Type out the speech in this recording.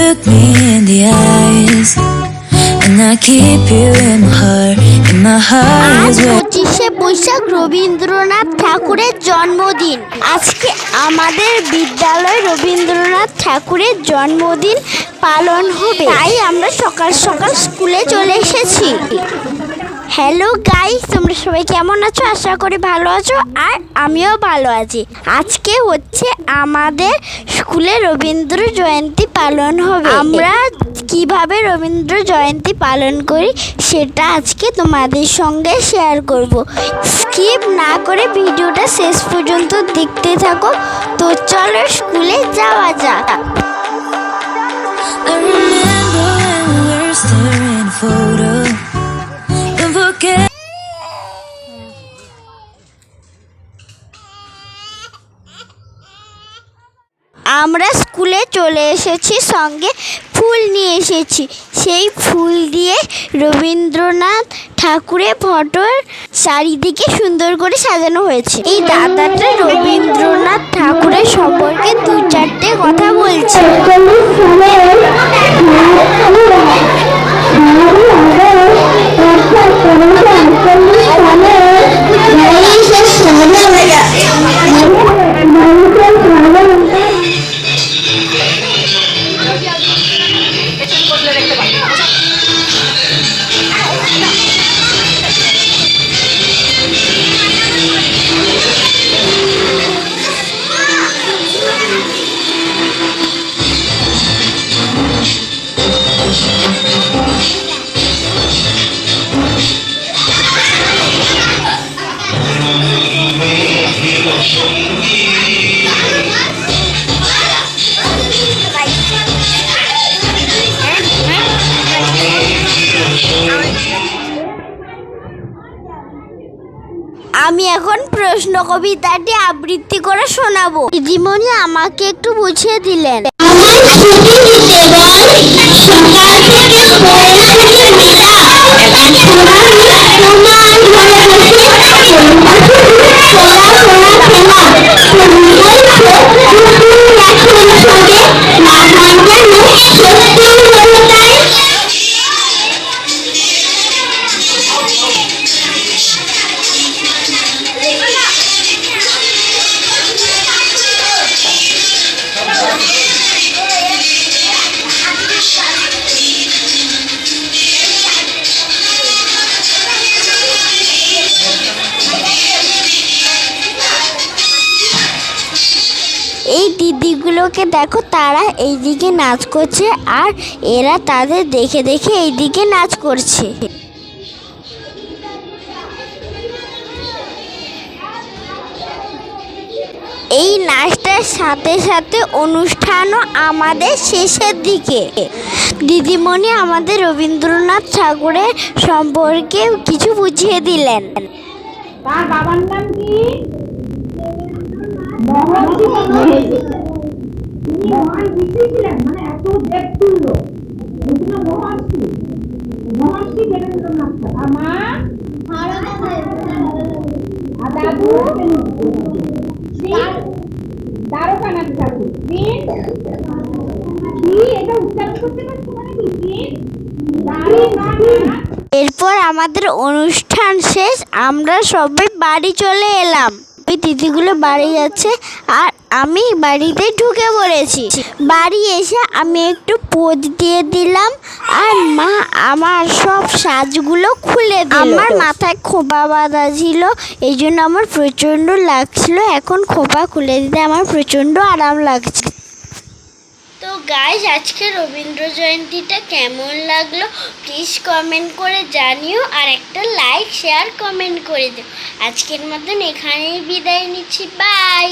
look me in the eyes, and I keep you in my heart. In my heart is where 25শে Boishakh Rabindranath ঠাকুরের জন্মদিন। আজকে আমাদের বিদ্যালয়ে রবীন্দ্রনাথ ঠাকুরের জন্মদিন পালন হবে, তাই আমরা সকাল সকাল স্কুলে চলে এসেছি। হ্যালো গাইস, তোমরা সবাই কেমন আছো? আশা করি ভালো আছো, আর আমিও ভালো আছি। আজকে হচ্ছে আমাদের স্কুলে রবীন্দ্র জয়ন্তী পালন হবে। আমরা কিভাবে রবীন্দ্র জয়ন্তী পালন করি সেটা আজকে তোমাদের সঙ্গে শেয়ার করব। স্কিপ না করে ভিডিওটা শেষ পর্যন্ত দেখতে থাকো। তো চলো স্কুলে যাওয়া যাক। I remember when we were staring at a photo. Don't forget. আমরা স্কুলে চলে এসেছি, সঙ্গে ফুল নিয়ে এসেছি। সেই ফুল দিয়ে রবীন্দ্রনাথ ঠাকুরের ফটোর চারিদিকে সুন্দর করে সাজানো হয়েছে। এই দাদাটা রবীন্দ্রনাথ ঠাকুরের সম্পর্কে দু চারটে কথা বলছে। আমি এখন প্রশ্ন কবিতাটি আবৃত্তি করে শোনাবো। দিদিমণি আমাকে একটু বুঝিয়ে দিলেন। এই দিদিগুলোকে দেখো, তারা এইদিকে নাচ করছে, আর এরা তাদের দেখে দেখে এইদিকে নাচ করছে। এই নাচটার সাথে সাথে অনুষ্ঠানও আমাদের শেষের দিকে। দিদিমণি আমাদের রবীন্দ্রনাথ ঠাকুরের সম্পর্কে কিছু বুঝিয়ে দিলেন। তার বাবার নাম কি? মহান ঋষি ছিলেন, মানে এত দেব তুল্য মহর্ষি দেবেন্দ্রনাথ। আর মা আর দাদু দ্বারকানাথ ঠাকুর। এটা উচ্চারণ করতে পারছো মানে কি? এরপর আমাদের অনুষ্ঠান শেষ, আমরা সবাই বাড়ি চলে এলাম। ওই দিদিগুলো বাড়ি যাচ্ছে, আর আমি বাড়িতে ঢুকে পড়েছি। বাড়ি এসে আমি একটু পোজ দিয়ে দিলাম, আর মা আমার সব সাজগুলো খুলে দিল। আমার মাথায় খোপা বাঁধা ছিল, এই জন্য আমার প্রচণ্ড লাগছিল। এখন খোপা খুলে দিতে আমার প্রচণ্ড আরাম লাগছে। তো গাইস, আজকে রবীন্দ্র জয়ন্তীটা কেমন লাগলো প্লিজ কমেন্ট করে জানিও, আর একটা লাইক শেয়ার কমেন্ট করে দিও। আজকের মতন এখানেই বিদায় নিচ্ছি, বাই।